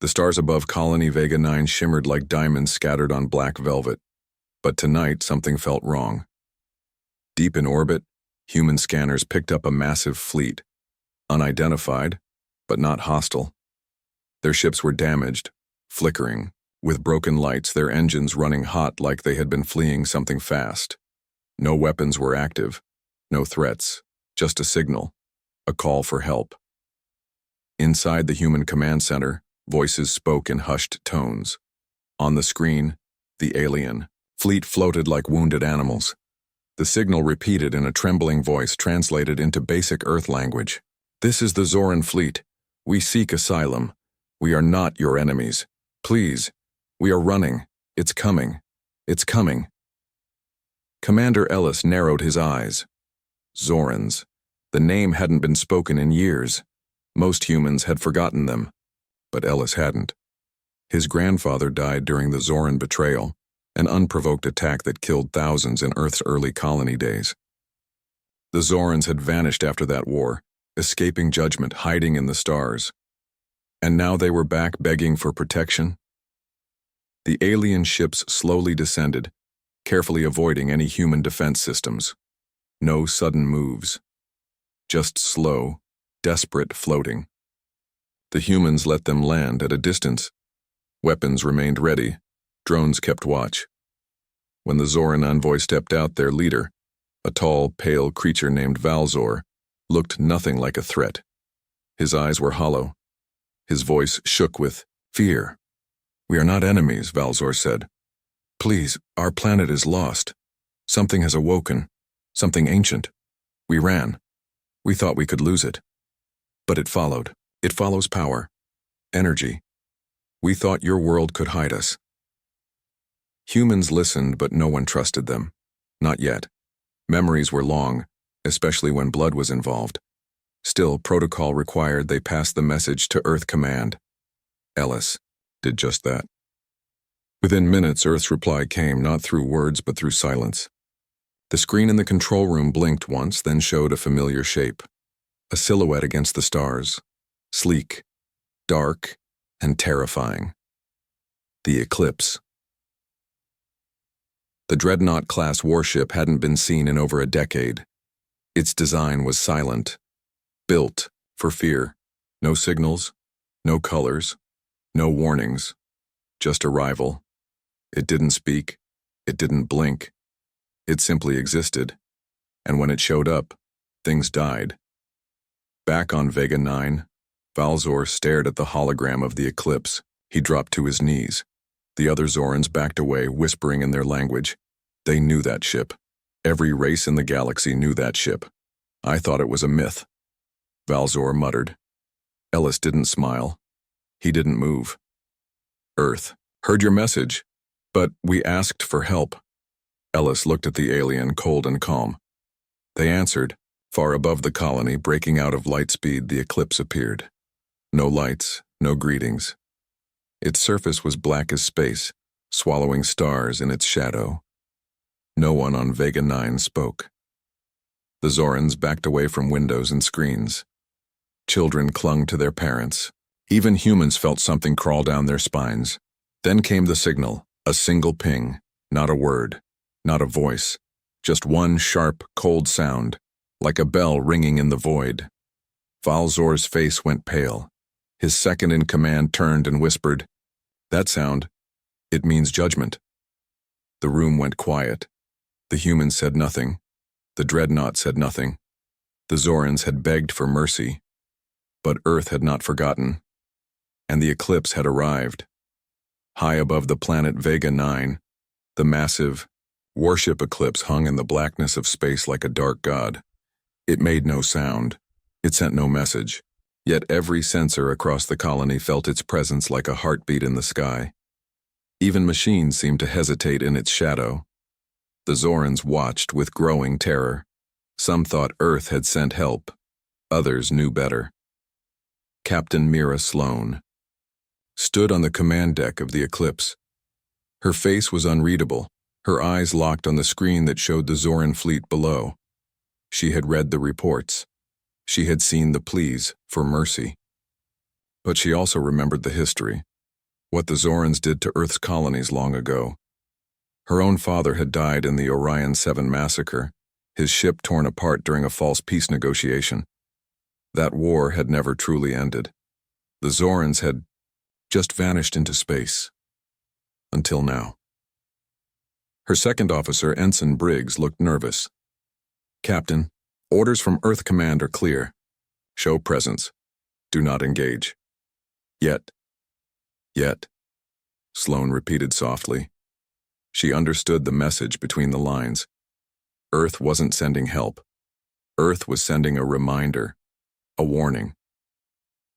The stars above Colony Vega 9 shimmered like diamonds scattered on black velvet. But tonight, something felt wrong. Deep in orbit, human scanners picked up a massive fleet. Unidentified, but not hostile. Their ships were damaged, flickering, with broken lights, their engines running hot like they had been fleeing something fast. No weapons were active, no threats, just a signal, a call for help. Inside the human command center, voices spoke in hushed tones. On the screen, the alien fleet floated like wounded animals. The signal repeated in a trembling voice translated into basic Earth language. "This is the Zoran fleet. We seek asylum. We are not your enemies. Please, we are running. It's coming. It's coming." Commander Ellis narrowed his eyes. Zorans. The name hadn't been spoken in years. Most humans had forgotten them, but Ellis hadn't. His grandfather died during the Zoran betrayal, an unprovoked attack that killed thousands in Earth's early colony days. The Zorans had vanished after that war, escaping judgment, hiding in the stars. And now they were back begging for protection. The alien ships slowly descended, carefully avoiding any human defense systems. No sudden moves. Just slow, desperate floating. The humans let them land at a distance. Weapons remained ready. Drones kept watch. When the Zoran envoy stepped out, their leader, a tall, pale creature named Valzor, looked nothing like a threat. His eyes were hollow. His voice shook with fear. "We are not enemies," Valzor said. "Please, our planet is lost. Something has awoken. Something ancient. We ran. We thought we could lose it. But it followed. It follows power. Energy. We thought your world could hide us." Humans listened, but no one trusted them. Not yet. Memories were long, especially when blood was involved. Still, protocol required they pass the message to Earth Command. Ellis did just that. Within minutes, Earth's reply came, not through words but through silence. The screen in the control room blinked once, then showed a familiar shape. A silhouette against the stars. Sleek, dark, and terrifying. The Eclipse. The Dreadnought-class warship hadn't been seen in over a decade. Its design was silent, built for fear. No signals, no colors, no warnings, just arrival. It didn't speak, it didn't blink. It simply existed, and when it showed up, things died. Back on Vega 9, Valzor stared at the hologram of the Eclipse. He dropped to his knees. The other Zorans backed away, whispering in their language. They knew that ship. Every race in the galaxy knew that ship. I thought it was a myth. Valzor muttered. Ellis didn't smile. He didn't move. Earth, heard your message, but we asked for help. Ellis looked at the alien, cold and calm. They answered. Far above the colony, breaking out of light speed, the Eclipse appeared. No lights, no greetings. Its surface was black as space, swallowing stars in its shadow. No one on Vega 9 spoke. The Zorans backed away from windows and screens. Children clung to their parents. Even humans felt something crawl down their spines. Then came the signal, a single ping, not a word, not a voice, just one sharp, cold sound, like a bell ringing in the void. Valzor's face went pale. His second-in-command turned and whispered, "That sound, it means judgment." The room went quiet. The humans said nothing. The Dreadnought said nothing. The Zorans had begged for mercy. But Earth had not forgotten. And the Eclipse had arrived. High above the planet Vega 9, the massive warship Eclipse hung in the blackness of space like a dark god. It made no sound. It sent no message. Yet every sensor across the colony felt its presence like a heartbeat in the sky. Even machines seemed to hesitate in its shadow. The Zorans watched with growing terror. Some thought Earth had sent help. Others knew better. Captain Mira Sloan stood on the command deck of the Eclipse. Her face was unreadable, her eyes locked on the screen that showed the Zoran fleet below. She had read the reports. She had seen the pleas for mercy. But she also remembered the history, what the Zorans did to Earth's colonies long ago. Her own father had died in the Orion 7 massacre, his ship torn apart during a false peace negotiation. That war had never truly ended. The Zorans had just vanished into space. Until now. Her second officer, Ensign Briggs, looked nervous. "Captain, orders from Earth Command are clear. Show presence. Do not engage." Yet, Sloane repeated softly. She understood the message between the lines. Earth wasn't sending help. Earth was sending a reminder, a warning.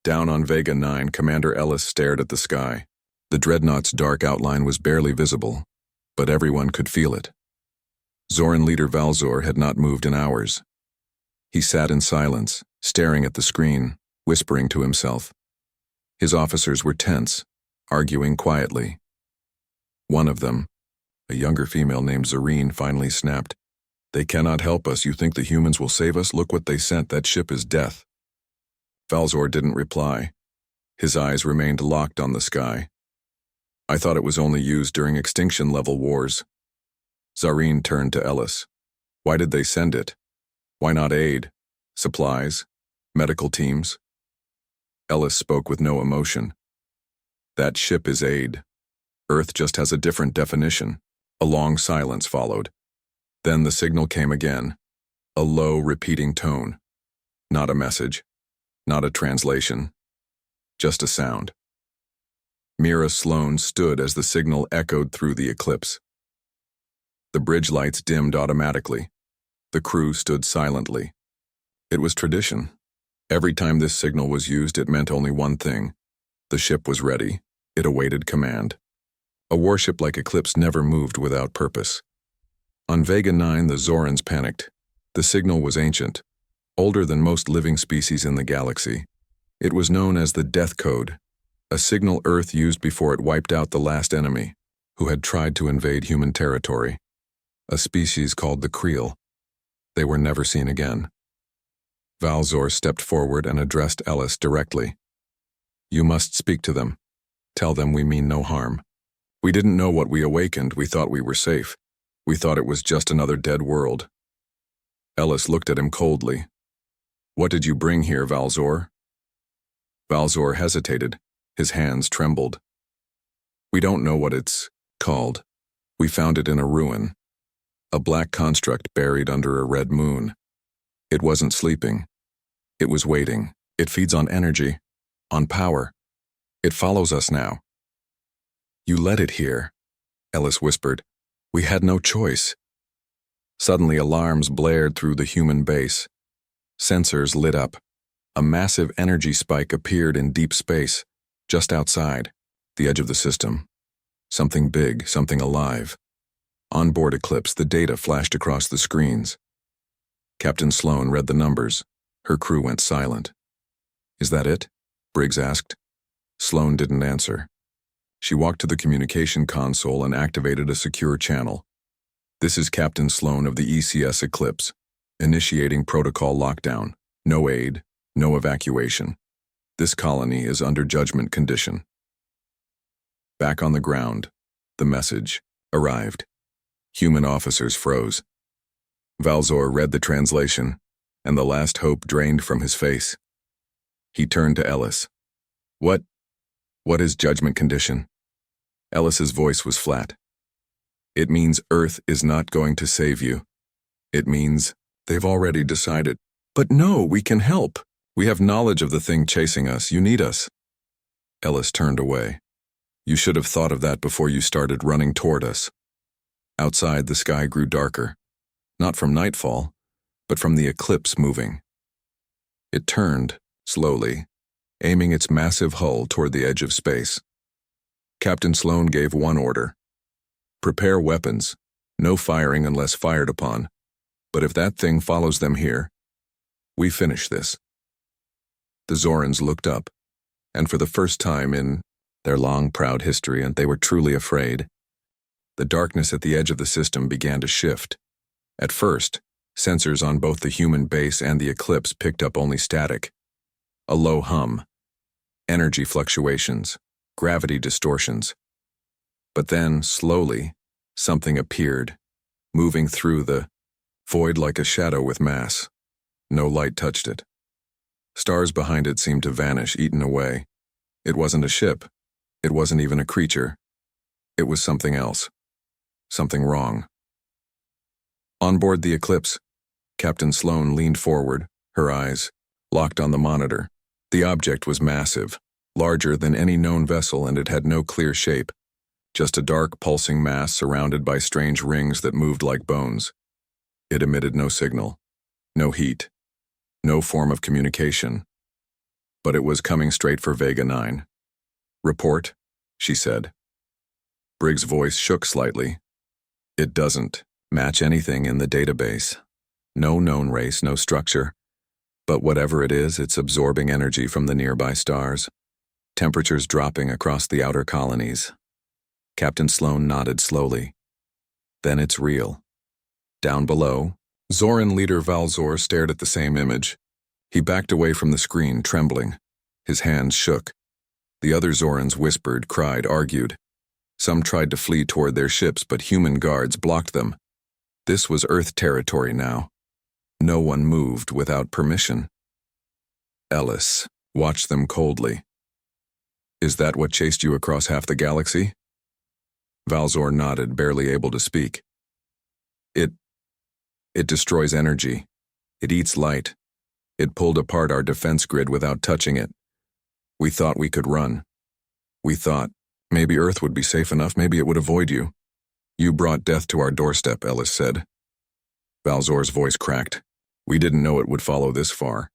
Down on Vega 9, Commander Ellis stared at the sky. The dreadnought's dark outline was barely visible, but everyone could feel it. Zoran leader Valzor had not moved in hours. He sat in silence, staring at the screen, whispering to himself. His officers were tense, arguing quietly. One of them, a younger female named Zareen, finally snapped. "They cannot help us. You think the humans will save us? Look what they sent. That ship is death." Valzor didn't reply. His eyes remained locked on the sky. "I thought it was only used during extinction-level wars." Zareen turned to Ellis. "Why did they send it? Why not aid? Supplies? Medical teams?" Ellis spoke with no emotion. "That ship is aid. Earth just has a different definition." A long silence followed. Then the signal came again, a low, repeating tone. Not a message, not a translation, just a sound. Mira Sloane stood as the signal echoed through the eclipse. The bridge lights dimmed automatically. The crew stood silently. It was tradition. Every time this signal was used, it meant only one thing. The ship was ready. It awaited command. A warship like Eclipse never moved without purpose. On Vega 9, the Zorans panicked. The signal was ancient, older than most living species in the galaxy. It was known as the Death Code, a signal Earth used before it wiped out the last enemy, who had tried to invade human territory. A species called the Creel. They were never seen again. Valzor stepped forward and addressed Ellis directly. "You must speak to them. Tell them we mean no harm. We didn't know what we awakened. We thought we were safe. We thought it was just another dead world." Ellis looked at him coldly. "What did you bring here, Valzor?" Valzor hesitated. His hands trembled. "We don't know what it's called. We found it in a ruin. A black construct buried under a red moon. It wasn't sleeping. It was waiting. It feeds on energy, on power. It follows us now." "You led it here," Ellis whispered. "We had no choice." Suddenly alarms blared through the human base. Sensors lit up. A massive energy spike appeared in deep space, just outside, the edge of the system. Something big, something alive. On board Eclipse, the data flashed across the screens. Captain Sloane read the numbers. Her crew went silent. "Is that it?" Briggs asked. Sloane didn't answer. She walked to the communication console and activated a secure channel. "This is Captain Sloane of the ECS Eclipse, initiating protocol lockdown. No aid, no evacuation. This colony is under judgment condition." Back on the ground, the message arrived. Human officers froze. Valzor read the translation, and the last hope drained from his face. He turned to Ellis. What is judgment condition?" Ellis's voice was flat. "It means Earth is not going to save you. It means they've already decided. But no, we can help. We have knowledge of the thing chasing us. You need us." Ellis turned away. "You should have thought of that before you started running toward us." Outside, the sky grew darker, not from nightfall, but from the eclipse moving. It turned, slowly, aiming its massive hull toward the edge of space. Captain Sloane gave one order. "Prepare weapons. No firing unless fired upon. But if that thing follows them here, we finish this." The Zorans looked up, and for the first time in their long, proud history, and they were truly afraid. The darkness at the edge of the system began to shift. At first, sensors on both the human base and the eclipse picked up only static. A low hum. Energy fluctuations. gravity distortions. But then, slowly, something appeared, moving through the void like a shadow with mass. No light touched it. Stars behind it seemed to vanish, eaten away. It wasn't a ship. It wasn't even a creature. It was something else. Something wrong. On board the Eclipse, Captain Sloan leaned forward, her eyes locked on the monitor. The object was massive, larger than any known vessel, and it had no clear shape, just a dark, pulsing mass surrounded by strange rings that moved like bones. It emitted no signal, no heat, no form of communication. But it was coming straight for Vega 9. "Report," she said. Briggs' voice shook slightly. "It doesn't match anything in the database. No known race, no structure. But whatever it is, it's absorbing energy from the nearby stars. Temperatures dropping across the outer colonies." Captain Sloan nodded slowly. "Then it's real." Down below, Zoran leader Valzor stared at the same image. He backed away from the screen, trembling. His hands shook. The other Zorans whispered, cried, argued. Some tried to flee toward their ships, but human guards blocked them. This was Earth territory now. No one moved without permission. Ellis watched them coldly. "Is that what chased you across half the galaxy?" Valzor nodded, barely able to speak. It destroys energy. It eats light. It pulled apart our defense grid without touching it. We thought we could run. We thought maybe Earth would be safe enough, maybe it would avoid you. You brought death to our doorstep," Ellis said. Valzor's voice cracked. "We didn't know it would follow this far.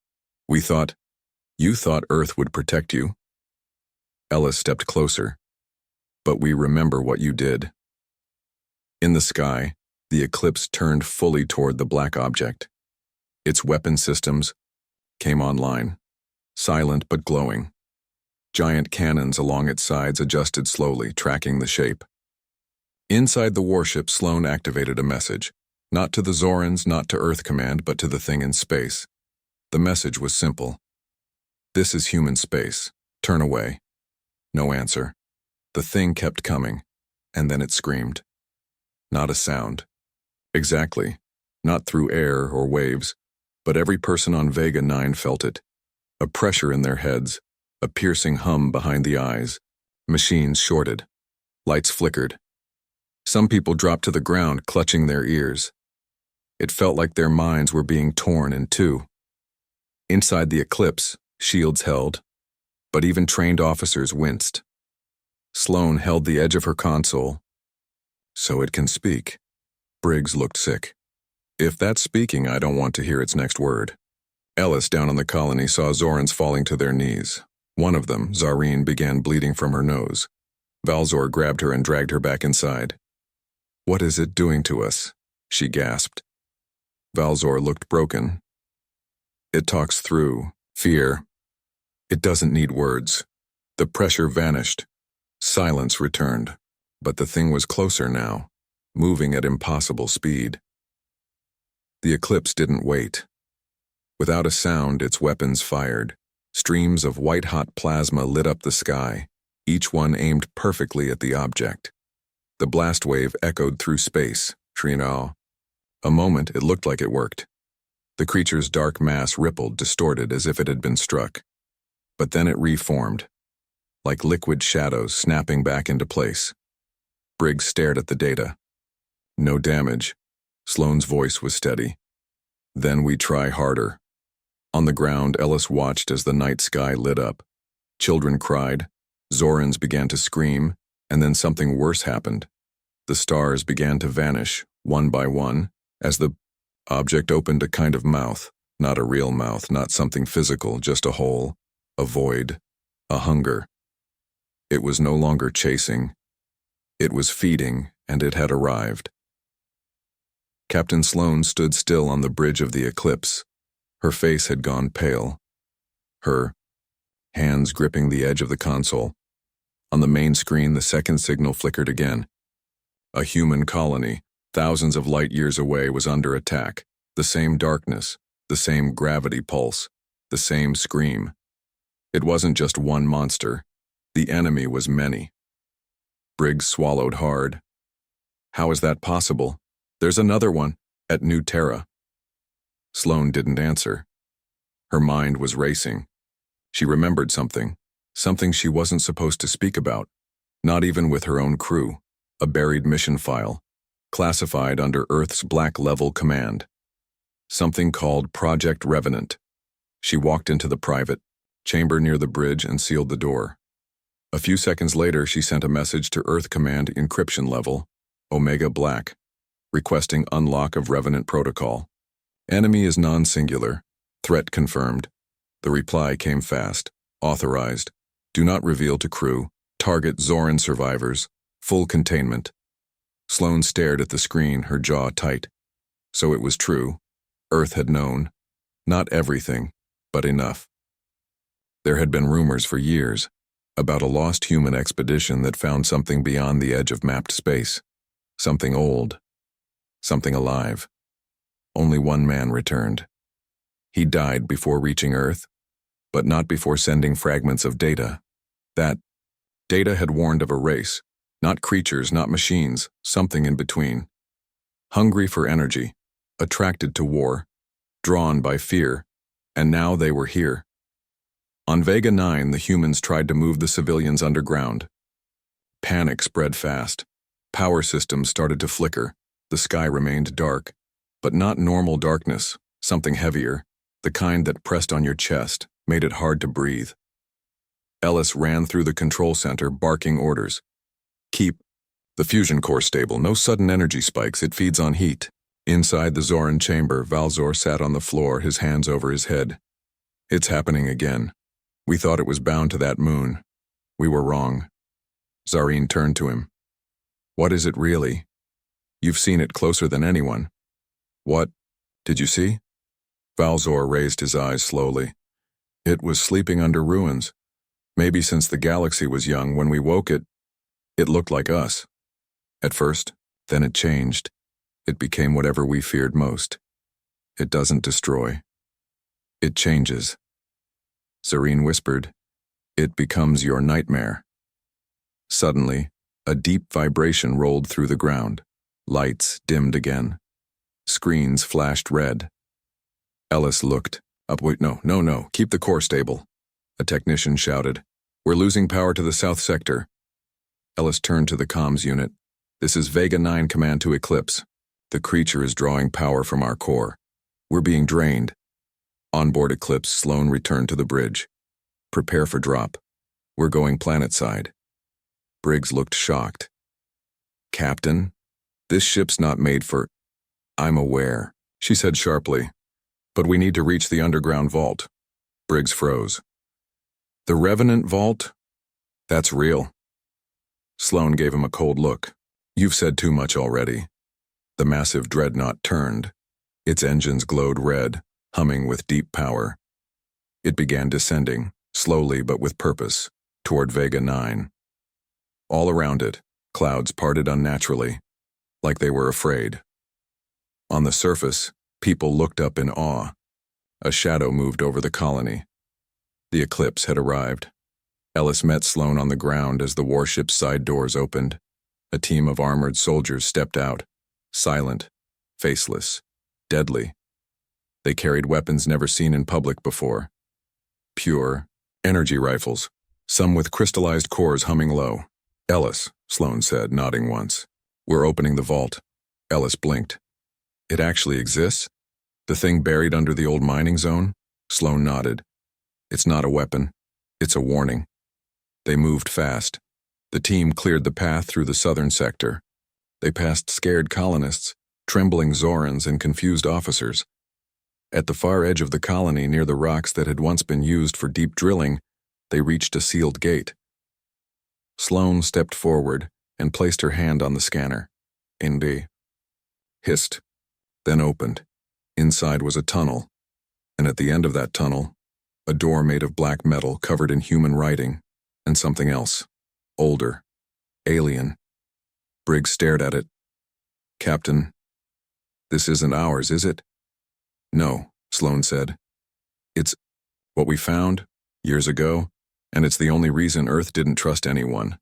You thought Earth would protect you." Ellis stepped closer. "But we remember what you did." In the sky, the Eclipse turned fully toward the black object. Its weapon systems came online, silent but glowing. Giant cannons along its sides adjusted slowly, tracking the shape. Inside the warship, Sloan activated a message, not to the Zorans, not to Earth Command, but to the thing in space. The message was simple. "This is human space. Turn away." No answer. The thing kept coming, and then it screamed. Not a sound. Exactly. Not through air or waves, but every person on Vega 9 felt it. A pressure in their heads, a piercing hum behind the eyes. Machines shorted. Lights flickered. Some people dropped to the ground, clutching their ears. It felt like their minds were being torn in two. Inside the Eclipse, shields held, but even trained officers winced. Sloan held the edge of her console. "So it can speak." Briggs looked sick. "If that's speaking, I don't want to hear its next word." Ellis down on the colony saw Zorans falling to their knees. One of them, Zareen, began bleeding from her nose. Valzor grabbed her and dragged her back inside. "What is it doing to us?" she gasped. Valzor looked broken. "It talks through fear. It doesn't need words." The pressure vanished. Silence returned. But the thing was closer now, moving at impossible speed. The Eclipse didn't wait. Without a sound, its weapons fired. Streams of white-hot plasma lit up the sky, each one aimed perfectly at the object. The blast wave echoed through space. Trino. A moment, it looked like it worked. The creature's dark mass rippled, distorted, as if it had been struck. But then it reformed, like liquid shadows snapping back into place. Briggs stared at the data. "No damage." Sloan's voice was steady. "Then we try harder." On the ground, Ellis watched as the night sky lit up. Children cried, Zorans began to scream, and then something worse happened. The stars began to vanish, one by one, as the object opened a kind of mouth, not a real mouth, not something physical, just a hole, a void, a hunger. It was no longer chasing. It was feeding, and it had arrived. Captain Sloan stood still on the bridge of the Eclipse. Her face had gone pale. Her hands gripping the edge of the console. On the main screen, the second signal flickered again. A human colony, thousands of light years away, was under attack. The same darkness, the same gravity pulse, the same scream. It wasn't just one monster. The enemy was many. Briggs swallowed hard. How is that possible? There's another one, at New Terra. Sloane didn't answer. Her mind was racing. She remembered something she wasn't supposed to speak about, not even with her own crew, a buried mission file, classified under Earth's Black Level Command. Something called Project Revenant. She walked into the private chamber near the bridge and sealed the door. A few seconds later, she sent a message to Earth Command encryption level, Omega Black, requesting unlock of Revenant protocol. Enemy is non-singular. Threat confirmed. The reply came fast. Authorized. Do not reveal to crew. Target Zoran survivors. Full containment. Sloane stared at the screen, her jaw tight. So it was true. Earth had known. Not everything, but enough. There had been rumors for years about a lost human expedition that found something beyond the edge of mapped space. Something old. Something alive. Only one man returned. He died before reaching Earth, but not before sending fragments of data. That data had warned of a race, not creatures, not machines, something in between. Hungry for energy, attracted to war, drawn by fear, and now they were here. On Vega 9, the humans tried to move the civilians underground. Panic spread fast. Power systems started to flicker. The sky remained dark, but not normal darkness, something heavier, the kind that pressed on your chest, made it hard to breathe. Ellis ran through the control center, barking orders. Keep the fusion core stable, no sudden energy spikes, it feeds on heat. Inside the Zoran chamber, Valzor sat on the floor, his hands over his head. It's happening again. We thought it was bound to that moon. We were wrong. Zareen turned to him. What is it really? You've seen it closer than anyone. What did you see? Valzor raised his eyes slowly. It was sleeping under ruins. Maybe since the galaxy was young, when we woke it, it looked like us. At first, then it changed. It became whatever we feared most. It doesn't destroy. It changes. Zareen whispered, It becomes your nightmare. Suddenly, a deep vibration rolled through the ground. Lights dimmed again. Screens flashed red. Ellis looked up. Wait, no, keep the core stable. A technician shouted. We're losing power to the south sector. Ellis turned to the comms unit. This is Vega 9 command to Eclipse. The creature is drawing power from our core. We're being drained. Onboard Eclipse, Sloane returned to the bridge. Prepare for drop. We're going planetside. Briggs looked shocked. Captain, this ship's not made for... I'm aware, she said sharply. But we need to reach the underground vault. Briggs froze. The Revenant vault? That's real. Sloane gave him a cold look. You've said too much already. The massive dreadnought turned. Its engines glowed red, humming with deep power. It began descending, slowly but with purpose, toward Vega 9. All around it, clouds parted unnaturally, like they were afraid. On the surface, people looked up in awe. A shadow moved over the colony. The Eclipse had arrived. Ellis met Sloane on the ground as the warship's side doors opened. A team of armored soldiers stepped out, silent, faceless, deadly. They carried weapons never seen in public before. Pure, energy rifles, some with crystallized cores humming low. Ellis, Sloane said, nodding once. We're opening the vault. Ellis blinked. It actually exists? The thing buried under the old mining zone? Sloane nodded. It's not a weapon. It's a warning. They moved fast. The team cleared the path through the southern sector. They passed scared colonists, trembling Zorans, and confused officers. At the far edge of the colony, near the rocks that had once been used for deep drilling, they reached a sealed gate. Sloane stepped forward and placed her hand on the scanner. Indy. Hissed. Then opened. Inside was a tunnel, and at the end of that tunnel, a door made of black metal covered in human writing, and something else. Older. Alien. Briggs stared at it. Captain, this isn't ours, is it? No, Sloane said. It's what we found, years ago. And it's the only reason Earth didn't trust anyone.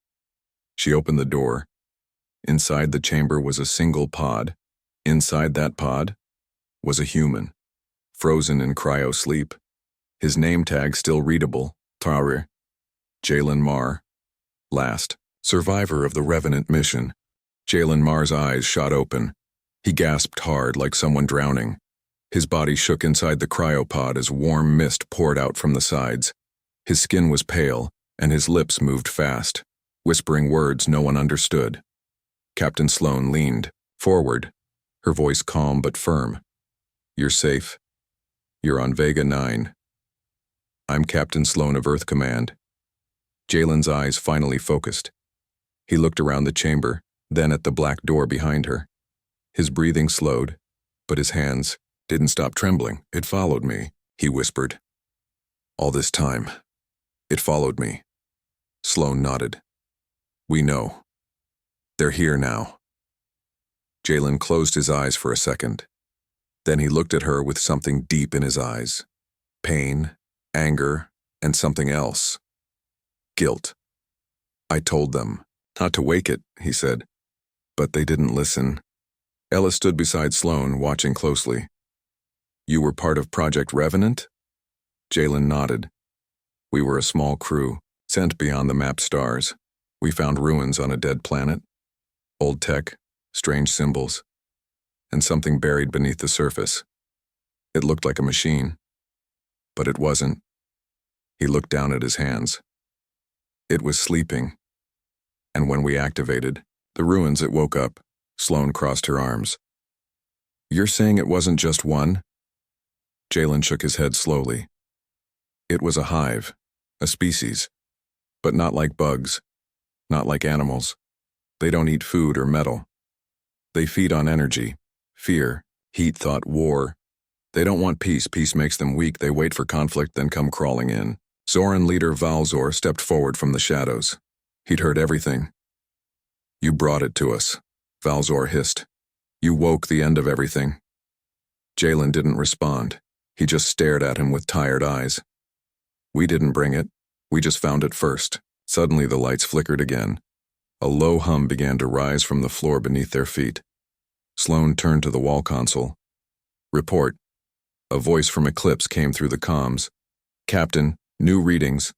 She opened the door. Inside the chamber was a single pod. Inside that pod was a human, frozen in cryo-sleep. His name tag still readable, Taurir. Jalen Marr. Last survivor of the Revenant mission. Jalen Marr's eyes shot open. He gasped hard like someone drowning. His body shook inside the cryopod as warm mist poured out from the sides. His skin was pale, and his lips moved fast, whispering words no one understood. Captain Sloan leaned forward, her voice calm but firm. "You're safe. You're on Vega 9. I'm Captain Sloan of Earth Command." Jalen's eyes finally focused. He looked around the chamber, then at the black door behind her. His breathing slowed, but his hands didn't stop trembling. "It followed me," he whispered. "All this time, it followed me." Sloan nodded. "We know. They're here now." Jalen closed his eyes for a second. Then he looked at her with something deep in his eyes. Pain, anger, and something else. Guilt. "I told them not to wake it," he said. "But they didn't listen." Ella stood beside Sloan, watching closely. "You were part of Project Revenant?" Jalen nodded. "We were a small crew, sent beyond the map stars. We found ruins on a dead planet. Old tech, strange symbols, and something buried beneath the surface. It looked like a machine, but it wasn't." He looked down at his hands. "It was sleeping. And when we activated the ruins, it woke up." Sloan crossed her arms. "You're saying it wasn't just one?" Jalen shook his head slowly. "It was a hive, a species, but not like bugs, not like animals. They don't eat food or metal. They feed on energy, fear, heat, thought, war. They don't want peace. Peace makes them weak. They wait for conflict, then come crawling in." Zoran leader Valzor stepped forward from the shadows. He'd heard everything. "You brought it to us," Valzor hissed. "You woke the end of everything." Jalen didn't respond. He just stared at him with tired eyes. "We didn't bring it. We just found it first." Suddenly the lights flickered again. A low hum began to rise from the floor beneath their feet. Sloan turned to the wall console. "Report." A voice from Eclipse came through the comms. "Captain, new readings.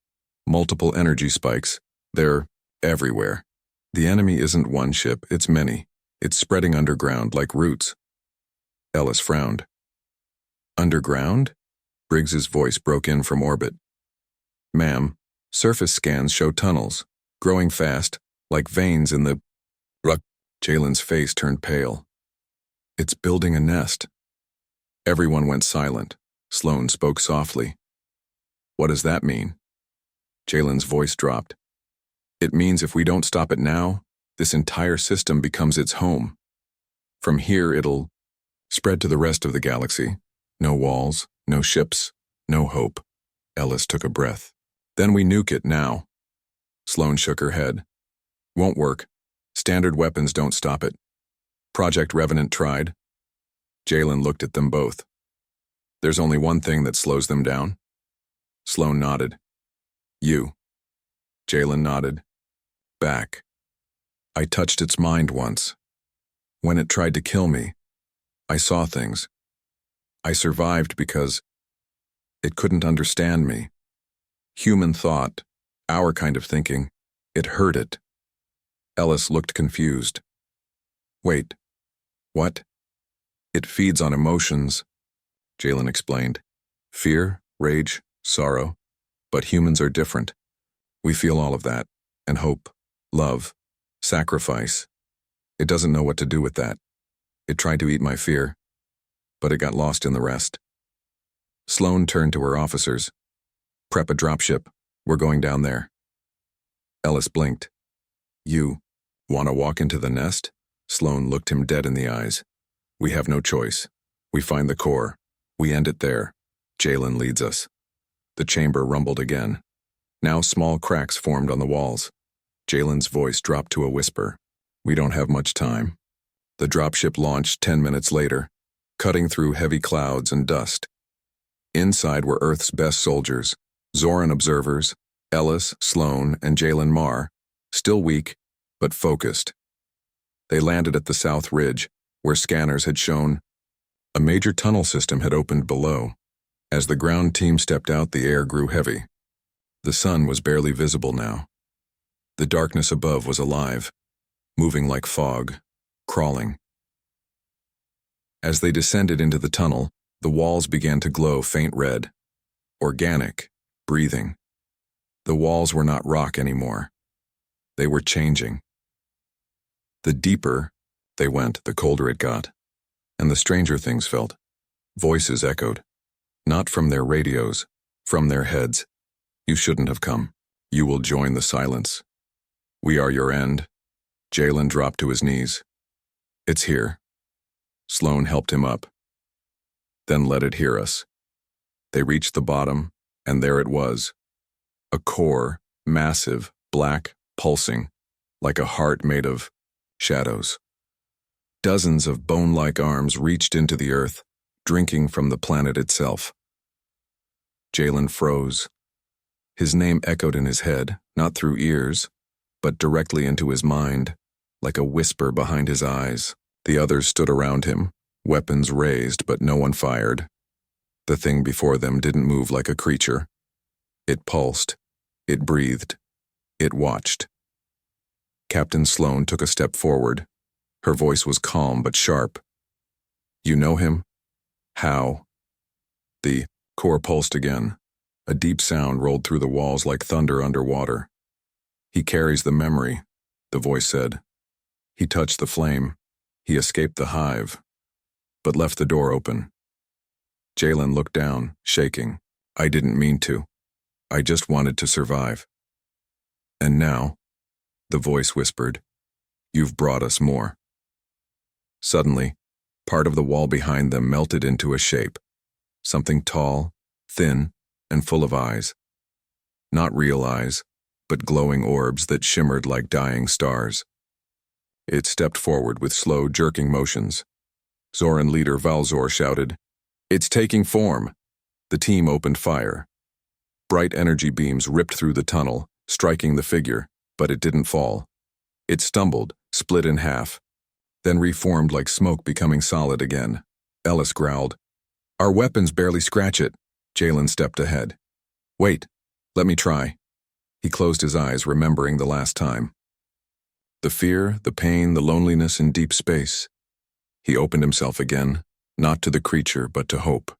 Multiple energy spikes. They're everywhere. The enemy isn't one ship, it's many. It's spreading underground like roots." Ellis frowned. "Underground?" Briggs's voice broke in from orbit. "Ma'am, surface scans show tunnels, growing fast, like veins in the..." Jalen's face turned pale. "It's building a nest." Everyone went silent. Sloan spoke softly. "What does that mean?" Jalen's voice dropped. "It means if we don't stop it now, this entire system becomes its home. From here it'll spread to the rest of the galaxy. No walls, no ships, no hope." Ellis took a breath. "Then we nuke it now." Sloan shook her head. "Won't work. Standard weapons don't stop it. Project Revenant tried." Jalen looked at them both. "There's only one thing that slows them down." Sloan nodded. "You." Jalen nodded. "Back. I touched its mind once. When it tried to kill me, I saw things. I survived because it couldn't understand me. Human thought, our kind of thinking, it hurt it." Ellis looked confused. "Wait, what?" "It feeds on emotions," Jalen explained. "Fear, rage, sorrow. But humans are different. We feel all of that, and hope, love, sacrifice. It doesn't know what to do with that. It tried to eat my fear, but it got lost in the rest." Sloan turned to her officers. "Prep a dropship. We're going down there." Ellis blinked. "You want to walk into the nest?" Sloan looked him dead in the eyes. "We have no choice. We find the core. We end it there. Jalen leads us." The chamber rumbled again. Now small cracks formed on the walls. Jalen's voice dropped to a whisper. "We don't have much time." The dropship launched 10 minutes later, cutting through heavy clouds and dust. Inside were Earth's best soldiers, Zoran observers, Ellis, Sloan, and Jalen Marr, still weak, but focused. They landed at the south ridge, where scanners had shown a major tunnel system had opened below. As the ground team stepped out, the air grew heavy. The sun was barely visible now. The darkness above was alive, moving like fog, crawling. As they descended into the tunnel, the walls began to glow faint red. Organic, breathing. The walls were not rock anymore. They were changing. The deeper they went, the colder it got, and the stranger things felt. Voices echoed, not from their radios, from their heads. You shouldn't have come. You will join the silence. We are your end. Jalen dropped to his knees. It's here. Sloan helped him up. Then let it hear us. They reached the bottom, and there it was. A core, massive, black, pulsing, like a heart made of shadows. Dozens of bone-like arms reached into the earth, drinking from the planet itself. Jalen froze. His name echoed in his head, not through ears, but directly into his mind, like a whisper behind his eyes. The others stood around him, weapons raised, but no one fired. The thing before them didn't move like a creature. It pulsed. It breathed. It watched. Captain Sloan took a step forward. Her voice was calm but sharp. You know him? How? The core pulsed again. A deep sound rolled through the walls like thunder underwater. He carries the memory, the voice said. He touched the flame. He escaped the hive, but left the door open. Jalen looked down, shaking. I didn't mean to. I just wanted to survive. And now, the voice whispered, you've brought us more. Suddenly, part of the wall behind them melted into a shape. Something tall, thin, and full of eyes. Not real eyes, but glowing orbs that shimmered like dying stars. It stepped forward with slow, jerking motions. Zoran leader Valzor shouted, It's taking form. The team opened fire. Bright energy beams ripped through the tunnel, striking the figure, but it didn't fall. It stumbled, split in half, then reformed like smoke becoming solid again. Ellis growled, Our weapons barely scratch it. Jalen stepped ahead. Wait, let me try. He closed his eyes, remembering the last time. The fear, the pain, the loneliness in deep space. He opened himself again, not to the creature, but to hope.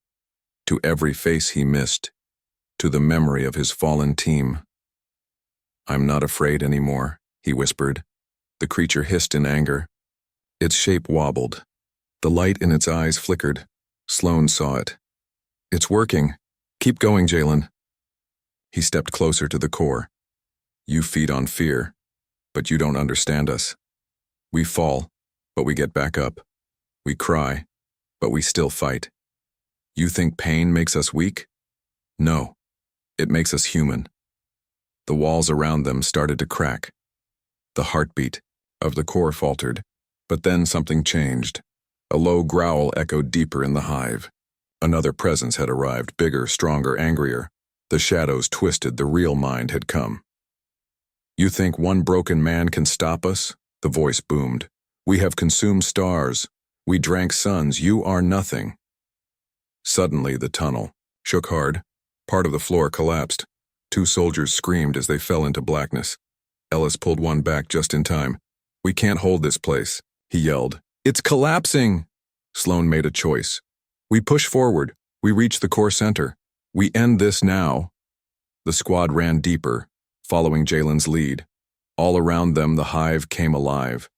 To every face he missed. To the memory of his fallen team. I'm not afraid anymore, he whispered. The creature hissed in anger. Its shape wobbled. The light in its eyes flickered. Sloan saw it. It's working. Keep going, Jalen. He stepped closer to the core. You feed on fear, but you don't understand us. We fall, but we get back up. We cry, but we still fight. You think pain makes us weak? No, it makes us human. The walls around them started to crack. The heartbeat of the core faltered, but then something changed. A low growl echoed deeper in the hive. Another presence had arrived, bigger, stronger, angrier. The shadows twisted, the real mind had come. You think one broken man can stop us? The voice boomed. We have consumed stars. We drank suns. You are nothing. Suddenly, the tunnel shook hard. Part of the floor collapsed. Two soldiers screamed as they fell into blackness. Ellis pulled one back just in time. We can't hold this place, he yelled. It's collapsing! Sloan made a choice. We push forward. We reach the core center. We end this now. The squad ran deeper, following Jalen's lead. All around them, the hive came alive.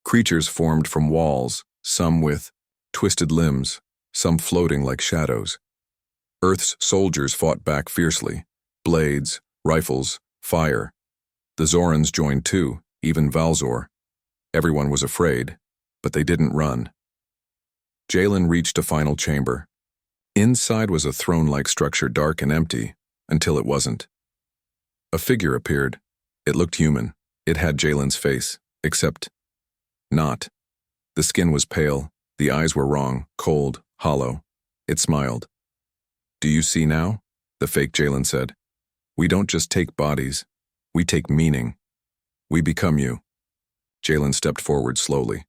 Creatures formed from walls, some with twisted limbs, some floating like shadows. Earth's soldiers fought back fiercely. Blades, rifles, fire. The Zorans joined too, even Valzor. Everyone was afraid, but they didn't run. Jalen reached a final chamber. Inside was a throne-like structure, dark and empty, until it wasn't. A figure appeared. It looked human. It had Jalen's face, except not. The skin was pale. The eyes were wrong, cold, hollow. It smiled. Do you see now? The fake Jalen said. We don't just take bodies, we take meaning. We become you. Jalen stepped forward slowly.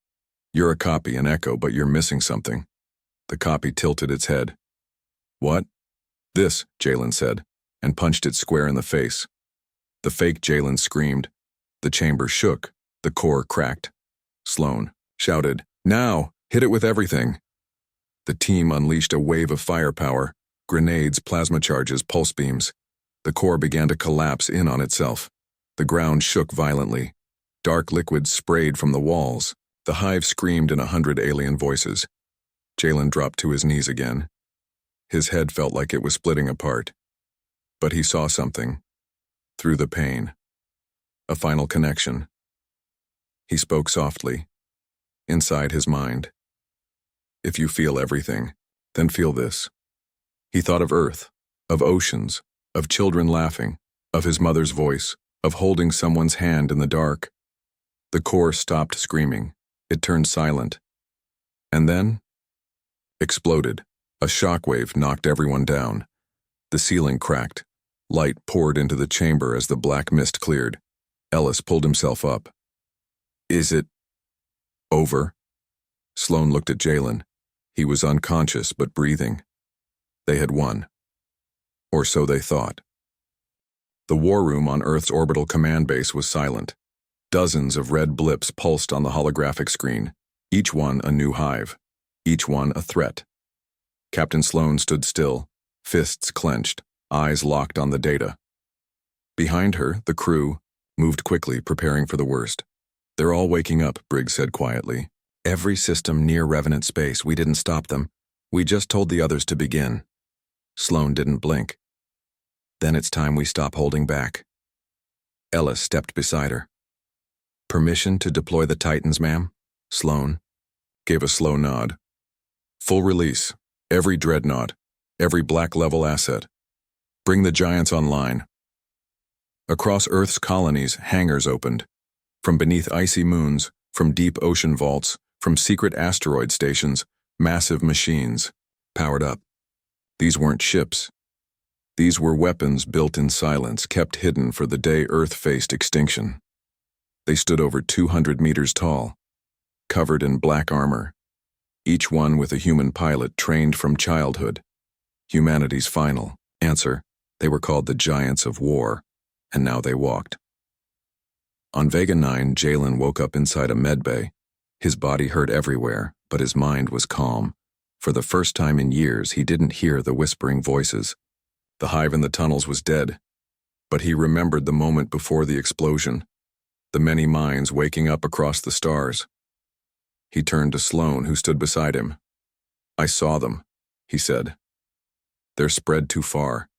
You're a copy, an echo, but you're missing something. The copy tilted its head. What? This, Jalen said, and punched it square in the face. The fake Jalen screamed. The chamber shook. The core cracked. Sloan shouted, "Now! Hit it with everything!" The team unleashed a wave of firepower, grenades, plasma charges, pulse beams. The core began to collapse in on itself. The ground shook violently. Dark liquid sprayed from the walls. The hive screamed in 100 alien voices. Jalen dropped to his knees again. His head felt like it was splitting apart. But he saw something. Through the pain. A final connection. He spoke softly. Inside his mind. If you feel everything, then feel this. He thought of Earth, of oceans, of children laughing, of his mother's voice, of holding someone's hand in the dark. The core stopped screaming. It turned silent. And then? Exploded. A shockwave knocked everyone down. The ceiling cracked. Light poured into the chamber as the black mist cleared. Ellis pulled himself up. Is it over? Sloan looked at Jalen. He was unconscious but breathing. They had won. Or so they thought. The war room on Earth's orbital command base was silent. Dozens of red blips pulsed on the holographic screen, each one a new hive, each one a threat. Captain Sloan stood still, fists clenched, eyes locked on the data. Behind her, the crew moved quickly, preparing for the worst. They're all waking up, Briggs said quietly. Every system near Revenant space, we didn't stop them. We just told the others to begin. Sloan didn't blink. Then it's time we stop holding back. Ellis stepped beside her. Permission to deploy the Titans, ma'am? Sloan gave a slow nod. Full release. Every dreadnought. Every black-level asset. Bring the giants online. Across Earth's colonies, hangars opened. From beneath icy moons, from deep ocean vaults, from secret asteroid stations, massive machines, powered up. These weren't ships. These were weapons built in silence, kept hidden for the day Earth faced extinction. They stood over 200 meters tall, covered in black armor, each one with a human pilot trained from childhood. Humanity's final answer. They were called the Giants of War, and now they walked. On Vega 9, Jalen woke up inside a medbay. His body hurt everywhere, but his mind was calm. For the first time in years, he didn't hear the whispering voices. The hive in the tunnels was dead, but he remembered the moment before the explosion, the many minds waking up across the stars. He turned to Sloan, who stood beside him. I saw them, he said. They're spread too far.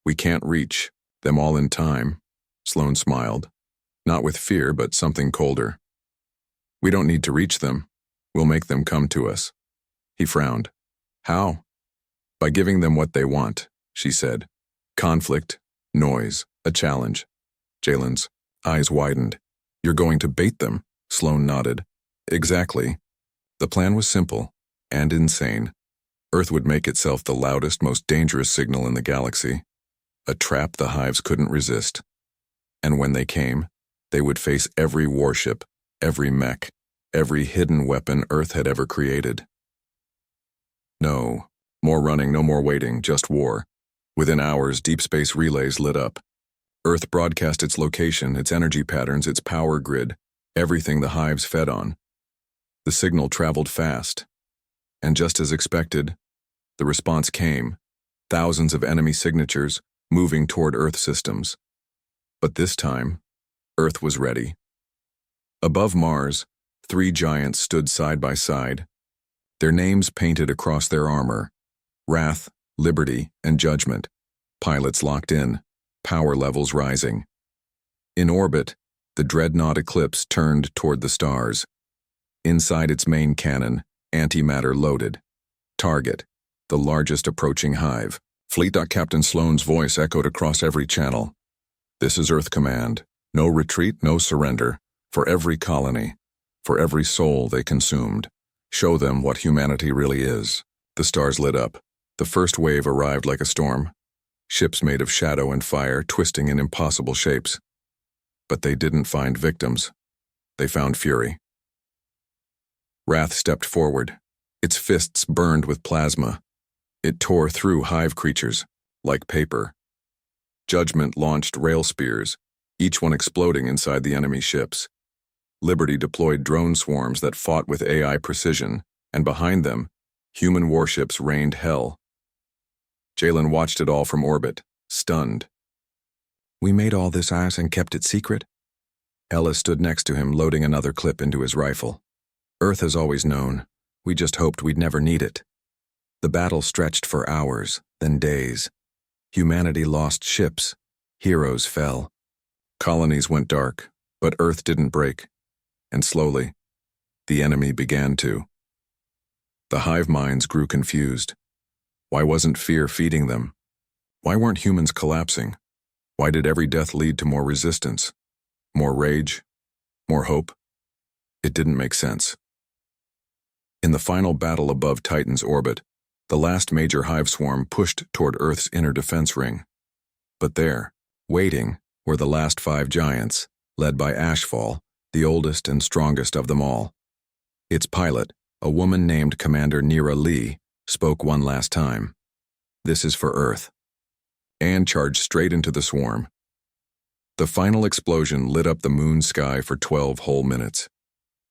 We can't reach them all in time. Sloan smiled, not with fear, but something colder. We don't need to reach them. We'll make them come to us. He frowned. How? By giving them what they want, she said. Conflict, noise, a challenge. Jalen's eyes widened. You're going to bait them, Sloan nodded. Exactly. The plan was simple and insane. Earth would make itself the loudest, most dangerous signal in the galaxy. A trap the hives couldn't resist. And when they came, they would face every warship, every mech, every hidden weapon Earth had ever created. No more running, no more waiting, just war. Within hours, deep space relays lit up. Earth broadcast its location, its energy patterns, its power grid, everything the hives fed on. The signal traveled fast. And just as expected, the response came. Thousands of enemy signatures moving toward Earth systems. But this time, Earth was ready. Above Mars, 3 giants stood side by side, their names painted across their armor. Wrath, Liberty, and Judgment. Pilots locked in, power levels rising. In orbit, the dreadnought Eclipse turned toward the stars. Inside its main cannon, antimatter loaded. Target, the largest approaching hive. Fleet. Captain Sloan's voice echoed across every channel. This is Earth Command. No retreat, no surrender. For every colony, for every soul they consumed. Show them what humanity really is. The stars lit up. The first wave arrived like a storm. ships made of shadow and fire twisting in impossible shapes. But they didn't find victims. They found fury. Wrath stepped forward. Its fists burned with plasma. It tore through hive creatures, like paper. Judgment launched rail spears, each one exploding inside the enemy ships. Liberty deployed drone swarms that fought with AI precision, and behind them, human warships rained hell. Jalen watched it all from orbit, stunned. "We made all this ass and kept it secret?" Ellis stood next to him, loading another clip into his rifle. "Earth has always known. We just hoped we'd never need it." The battle stretched for hours, then days. Humanity lost ships. Heroes fell. Colonies went dark, but Earth didn't break. And slowly, the enemy began to. The hive minds grew confused. Why wasn't fear feeding them? Why weren't humans collapsing? Why did every death lead to more resistance? More rage? More hope? It didn't make sense. In the final battle above Titan's orbit, the last major hive swarm pushed toward Earth's inner defense ring. But there, waiting, were the last 5 giants, led by Ashfall, the oldest and strongest of them all. Its pilot, a woman named Commander Nira Lee, spoke one last time. "This is for Earth," and charged straight into the swarm. The final explosion lit up the moon sky for 12 whole minutes.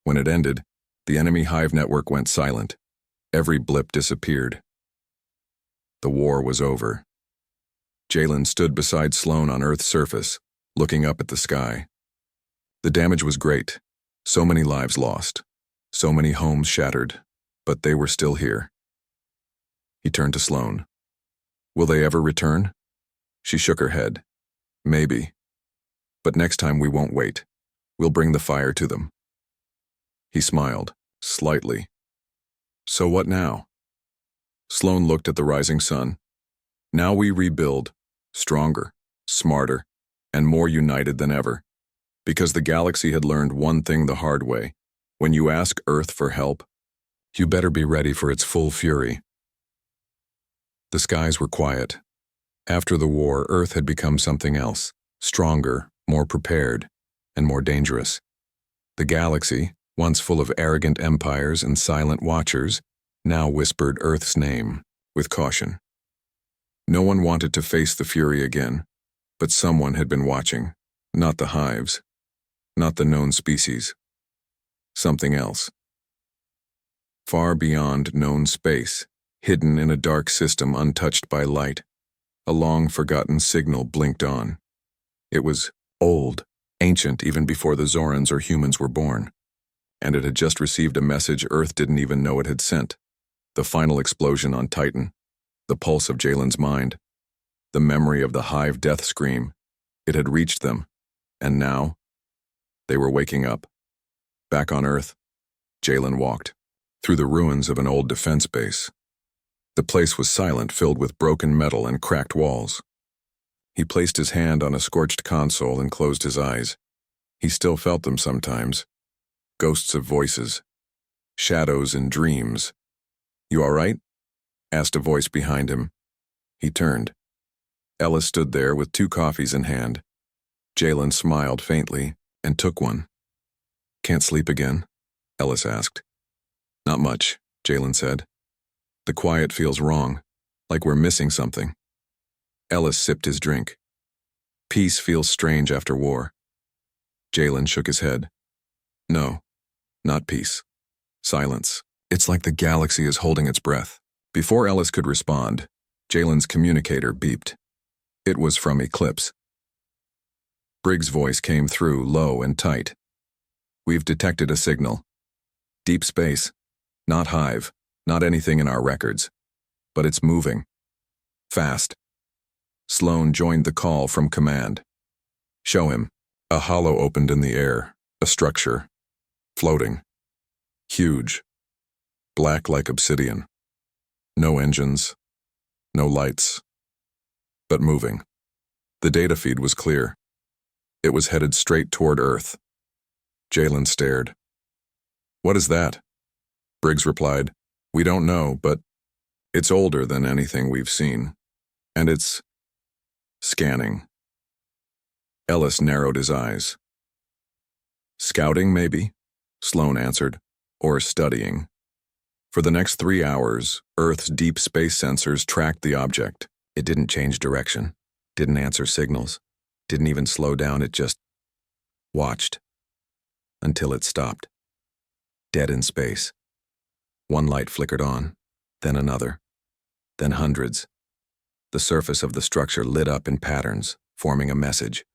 When it ended, the enemy hive network went silent. Every blip disappeared. The war was over. Jalen stood beside Sloan on Earth's surface, looking up at the sky. The damage was great. So many lives lost. So many homes shattered. But they were still here. He turned to Sloan. "Will they ever return?" She shook her head. "Maybe. But next time we won't wait. We'll bring the fire to them." He smiled, slightly. "So what now?" Sloan looked at the rising sun. "Now we rebuild, stronger, smarter, and more united than ever. Because the galaxy had learned one thing the hard way. When you ask Earth for help, you better be ready for its full fury." The skies were quiet. After the war, Earth had become something else, stronger, more prepared, and more dangerous. The galaxy, once full of arrogant empires and silent watchers, now whispered Earth's name, with caution. No one wanted to face the fury again, but someone had been watching, not the hives, not the known species. Something else. Far beyond known space, hidden in a dark system untouched by light, a long-forgotten signal blinked on. It was old, ancient even before the Zorans or humans were born, and it had just received a message Earth didn't even know it had sent. The final explosion on Titan, the pulse of Jalen's mind, the memory of the hive death scream. It had reached them, and now they were waking up. Back on Earth, Jalen walked through the ruins of an old defense base. The place was silent, filled with broken metal and cracked walls. He placed his hand on a scorched console and closed his eyes. He still felt them sometimes. Ghosts of voices. Shadows and dreams. "You all right?" asked a voice behind him. He turned. Ellis stood there with 2 coffees in hand. Jalen smiled faintly and took one. "Can't sleep again?" Ellis asked. "Not much," Jalen said. "The quiet feels wrong, like we're missing something." Ellis sipped his drink. "Peace feels strange after war." Jalen shook his head. "No, not peace. Silence. It's like the galaxy is holding its breath." Before Ellis could respond, Jalen's communicator beeped. It was from Eclipse. Briggs' voice came through, low and tight. "We've detected a signal. Deep space. Not hive, not anything in our records. But it's moving. Fast." Sloan joined the call from command. "Show him." A hollow opened in the air, a structure. Floating. Huge. Black like obsidian. No engines. No lights. But moving. The data feed was clear. It was headed straight toward Earth. Jalen stared. "What is that?" Briggs replied, "We don't know, but it's older than anything we've seen. And it's Scanning. Ellis narrowed his eyes. Scouting, maybe? Sloan answered. Or studying. For the next 3 hours, Earth's deep space sensors tracked the object. It didn't change direction, didn't answer signals, didn't even slow down, it just watched. Until it stopped. Dead in space. One light flickered on, then another, then hundreds. The surface of the structure lit up in patterns, forming a message.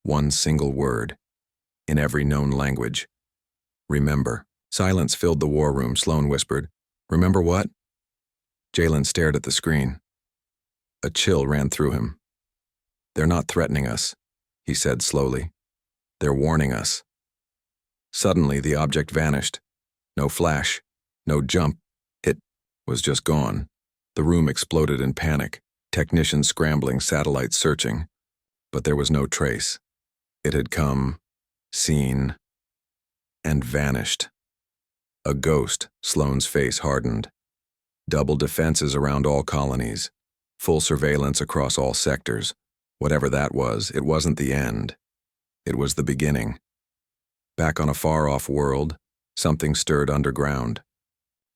One single word, in every known language. Remember. Silence filled the war room, Sloan whispered. Remember what? Jalen stared at the screen. A chill ran through him. They're not threatening us, he said slowly. They're warning us. Suddenly, the object vanished. No flash, no jump. It was just gone. The room exploded in panic, technicians scrambling, satellites searching. But there was no trace. It had come, seen, and vanished. A ghost. Sloan's face hardened. Double defenses around all colonies. Full surveillance across all sectors. Whatever that was, it wasn't the end. It was the beginning. Back on a far-off world, something stirred underground.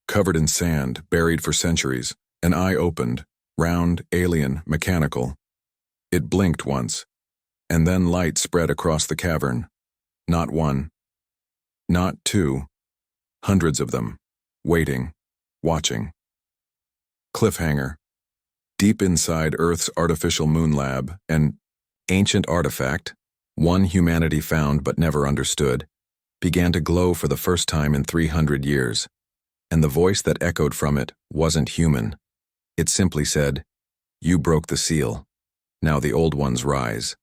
Covered in sand, buried for centuries, an eye opened, round, alien, mechanical. It blinked once, and then light spread across the cavern. Not one. Not two. Hundreds of them, waiting, watching. Cliffhanger. Deep inside Earth's artificial moon lab, an ancient artifact, one humanity found but never understood, began to glow for the first time in 300 years. And the voice that echoed from it wasn't human. It simply said, "You broke the seal. Now the old ones rise."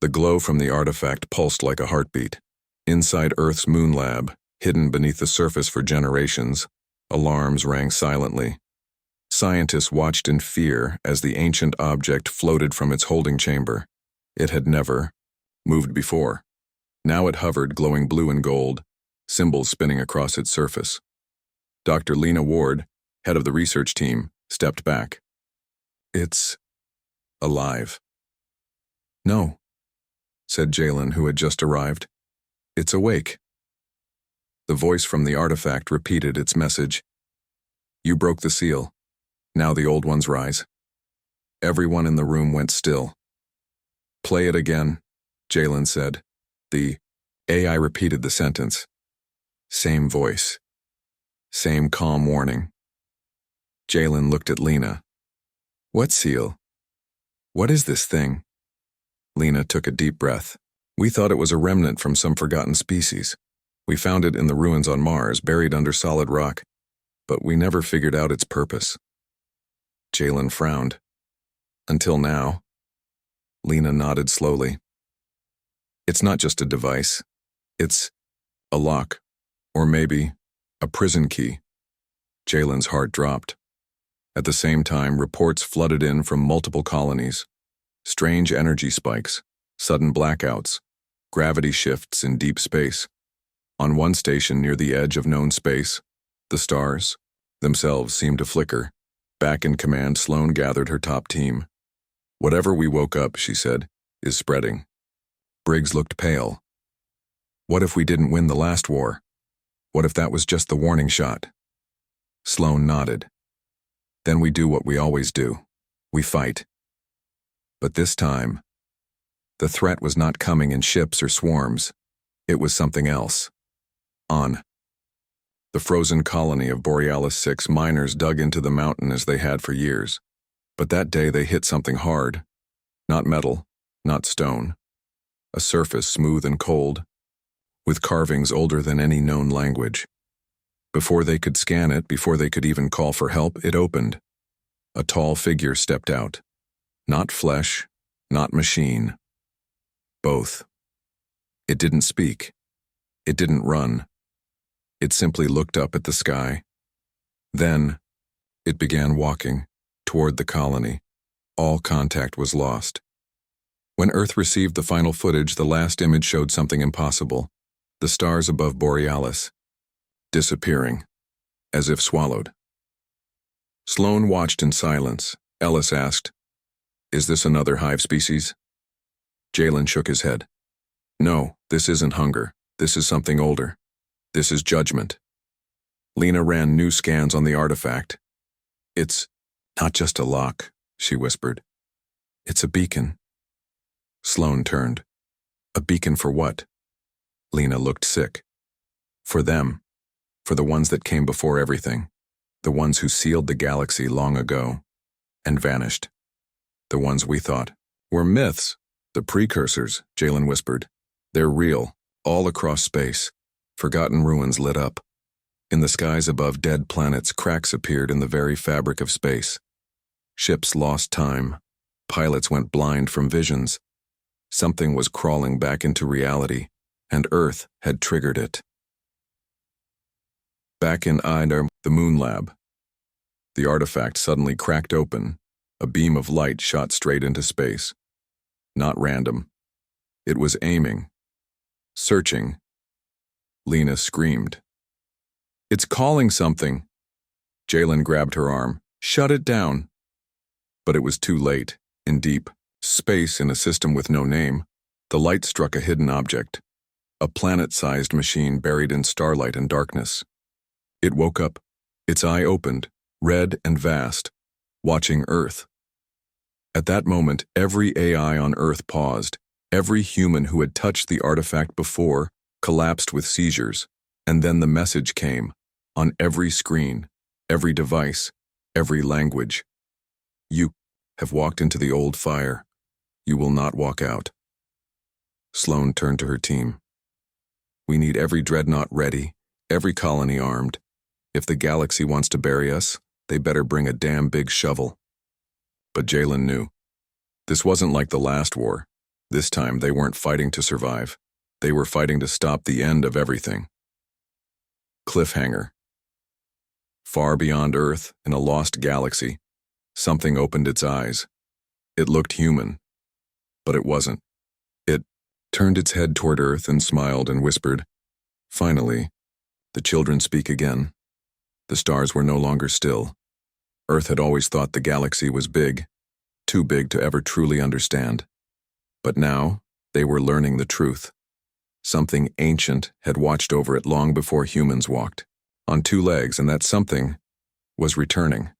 The glow from the artifact pulsed like a heartbeat. Inside Earth's moon lab, hidden beneath the surface for generations, alarms rang silently. Scientists watched in fear as the ancient object floated from its holding chamber. It had never moved before. Now it hovered, glowing blue and gold, symbols spinning across its surface. Dr. Lena Ward, head of the research team, stepped back. "It's alive." "No," said Jalen, who had just arrived. "It's awake." The voice from the artifact repeated its message. "You broke the seal. Now the old ones rise." Everyone in the room went still. "Play it again," Jalen said. The AI repeated the sentence. Same voice. Same calm warning. Jalen looked at Lena. "What seal? What is this thing?" Lena took a deep breath. "We thought it was a remnant from some forgotten species. We found it in the ruins on Mars, buried under solid rock, but we never figured out its purpose." Jalen frowned. "Until now." Lena nodded slowly. "It's not just a device. It's a lock, or maybe a prison key." Jalen's heart dropped. At the same time, reports flooded in from multiple colonies. Strange energy spikes, sudden blackouts, gravity shifts in deep space. On one station near the edge of known space, the stars themselves seemed to flicker. Back in command, Sloan gathered her top team. "Whatever we woke up," she said, "is spreading." Briggs looked pale. "What if we didn't win the last war? What if that was just the warning shot?" Sloan nodded. "Then we do what we always do. We fight." But this time, the threat was not coming in ships or swarms. It was something else. On the frozen colony of Borealis 6, miners dug into the mountain as they had for years. But that day they hit something hard. Not metal, not stone. A surface smooth and cold, with carvings older than any known language. Before they could scan it, before they could even call for help, it opened. A tall figure stepped out. Not flesh, not machine. Both. It didn't speak. It didn't run. It simply looked up at the sky. Then, it began walking toward the colony. All contact was lost. When Earth received the final footage, the last image showed something impossible. The stars above Borealis, disappearing, as if swallowed. Sloan watched in silence. Ellis asked, Is this another hive species? Jalen shook his head. No, this isn't hunger. This is something older. This is judgment. Lena ran new scans on the artifact. It's not just a lock, she whispered. It's a beacon. Sloane turned. A beacon for what? Lena looked sick. For them. For the ones that came before everything. The ones who sealed the galaxy long ago. And vanished. The ones we thought were myths. The precursors, Jalen whispered. They're real, all across space. Forgotten ruins lit up. In the skies above dead planets, cracks appeared in the very fabric of space. Ships lost time. Pilots went blind from visions. Something was crawling back into reality, and Earth had triggered it. Back in Ida, the moon lab. The artifact suddenly cracked open. A beam of light shot straight into space. Not random. It was aiming. Searching. Lena screamed. It's calling something. Jalen grabbed her arm. Shut it down. But it was too late. In deep space in a system with no name, the light struck a hidden object. A planet-sized machine buried in starlight and darkness. It woke up. Its eye opened, red and vast, watching Earth. At that moment, every AI on Earth paused. Every human who had touched the artifact before collapsed with seizures. And then the message came, on every screen, every device, every language. You have walked into the old fire. You will not walk out. Sloane turned to her team. We need every dreadnought ready, every colony armed. If the galaxy wants to bury us, they better bring a damn big shovel. But Jalen knew. This wasn't like the last war. This time they weren't fighting to survive. They were fighting to stop the end of everything. Cliffhanger. Far beyond Earth, in a lost galaxy, something opened its eyes. It looked human, but it wasn't. It turned its head toward Earth and smiled and whispered. Finally, the children speak again. The stars were no longer still. Earth had always thought the galaxy was big, too big to ever truly understand. But now, they were learning the truth. Something ancient had watched over it long before humans walked, on two legs, and that something was returning.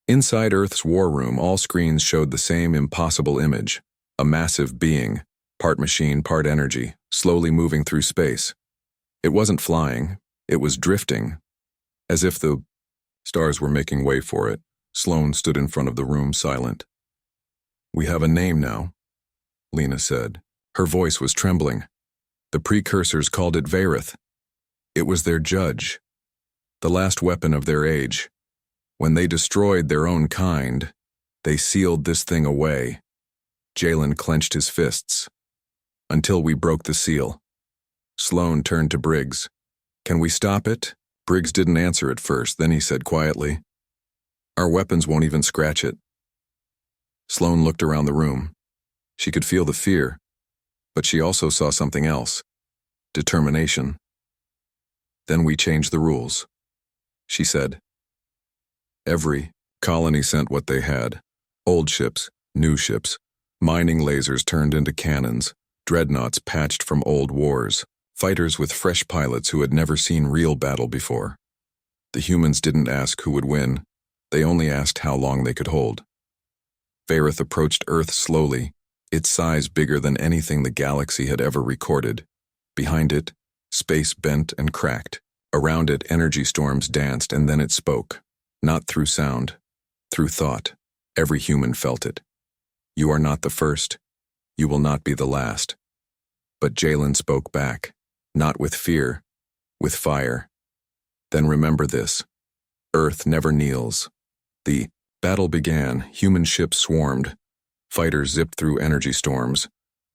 Inside Earth's war room, all screens showed the same impossible image, a massive being, part machine, part energy, slowly moving through space. It wasn't flying, it was drifting, as if the stars were making way for it. Sloane stood in front of the room, silent. We have a name now, Lena said. Her voice was trembling. The precursors called it Varith. It was their judge, the last weapon of their age. When they destroyed their own kind, they sealed this thing away. Jalen clenched his fists. Until we broke the seal. Sloane turned to Briggs. Can we stop it? Briggs didn't answer at first, then he said quietly, Our weapons won't even scratch it. Sloane looked around the room. She could feel the fear, but she also saw something else. Determination. Then we changed the rules, she said. Every colony sent what they had. Old ships, new ships, mining lasers turned into cannons, dreadnoughts patched from old wars, fighters with fresh pilots who had never seen real battle before. The humans didn't ask who would win, they only asked how long they could hold. Varith approached Earth slowly, its size bigger than anything the galaxy had ever recorded. Behind it, space bent and cracked. Around it, energy storms danced, and then it spoke. Not through sound, through thought. Every human felt it. You are not the first. You will not be the last. But Jalen spoke back, not with fear, with fire. Then remember this. Earth never kneels. The battle began, human ships swarmed. Fighters zipped through energy storms.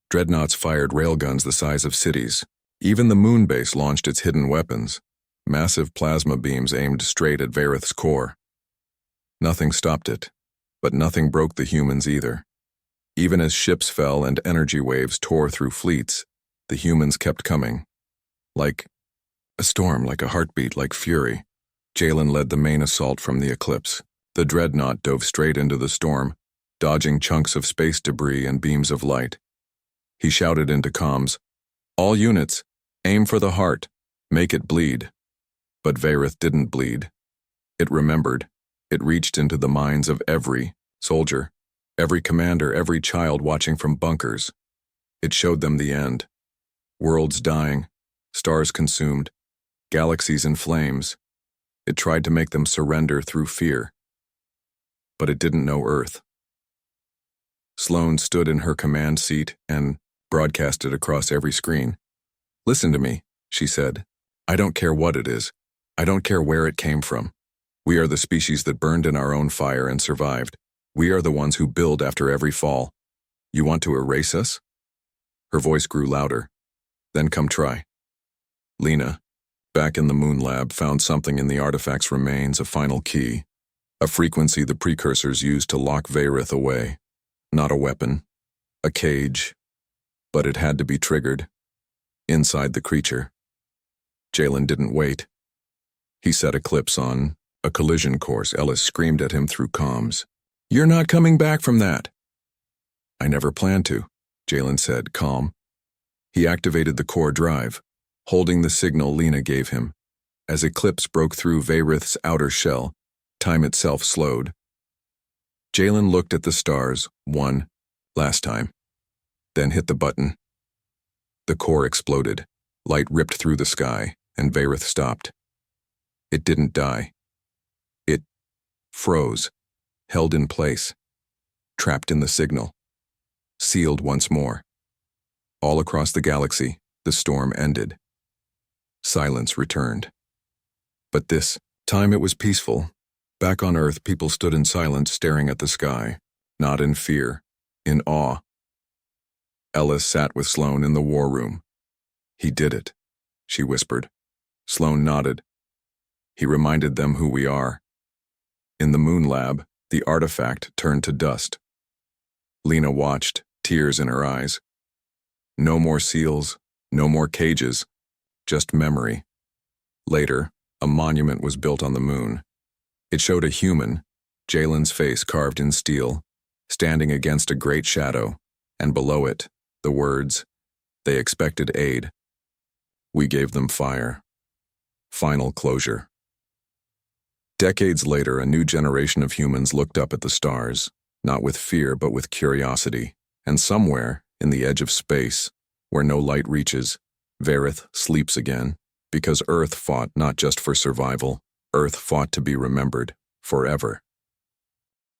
Dreadnoughts fired railguns the size of cities. Even the moon base launched its hidden weapons. Massive plasma beams aimed straight at Varith's core. Nothing stopped it, but nothing broke the humans either. Even as ships fell and energy waves tore through fleets, the humans kept coming. Like a storm, like a heartbeat, like fury. Jalen led the main assault from the eclipse. The dreadnought dove straight into the storm, dodging chunks of space debris and beams of light. He shouted into comms, "All units, aim for the heart, make it bleed." But Varith didn't bleed. It remembered. It reached into the minds of every soldier, every commander, every child watching from bunkers. It showed them the end. Worlds dying, stars consumed, galaxies in flames. It tried to make them surrender through fear. But it didn't know Earth. Sloane stood in her command seat and broadcasted across every screen. "Listen to me," she said. "I don't care what it is. I don't care where it came from. We are the species that burned in our own fire and survived. We are the ones who build after every fall. You want to erase us?" Her voice grew louder. "Then come try." Lena, back in the moon lab, found something in the artifact's remains, a final key, a frequency the precursors used to lock Varith away. Not a weapon, a cage, but it had to be triggered. Inside the creature. Jalen didn't wait. He set Eclipse on a collision course. Ellis screamed at him through comms. "You're not coming back from that." "I never planned to," Jalen said, calm. He activated the core drive, holding the signal Lena gave him. As Eclipse broke through Varith's outer shell, time itself slowed. Jalen looked at the stars, one, last time, then hit the button. The core exploded, light ripped through the sky, and Varith stopped. It didn't die. It froze, held in place, trapped in the signal, sealed once more. All across the galaxy, the storm ended. Silence returned. But this time it was peaceful. Back on Earth, people stood in silence, staring at the sky, not in fear, in awe. Ellis sat with Sloane in the war room. "He did it," she whispered. Sloane nodded. "He reminded them who we are." In the moon lab, the artifact turned to dust. Lena watched, tears in her eyes. No more seals, no more cages, just memory. Later, a monument was built on the moon. It showed a human, Jalen's face carved in steel, standing against a great shadow, and below it, the words, "They expected aid. We gave them fire." Final closure. Decades later, a new generation of humans looked up at the stars, not with fear but with curiosity, and somewhere, in the edge of space, where no light reaches, Varith sleeps again, because Earth fought not just for survival, Earth fought to be remembered, forever.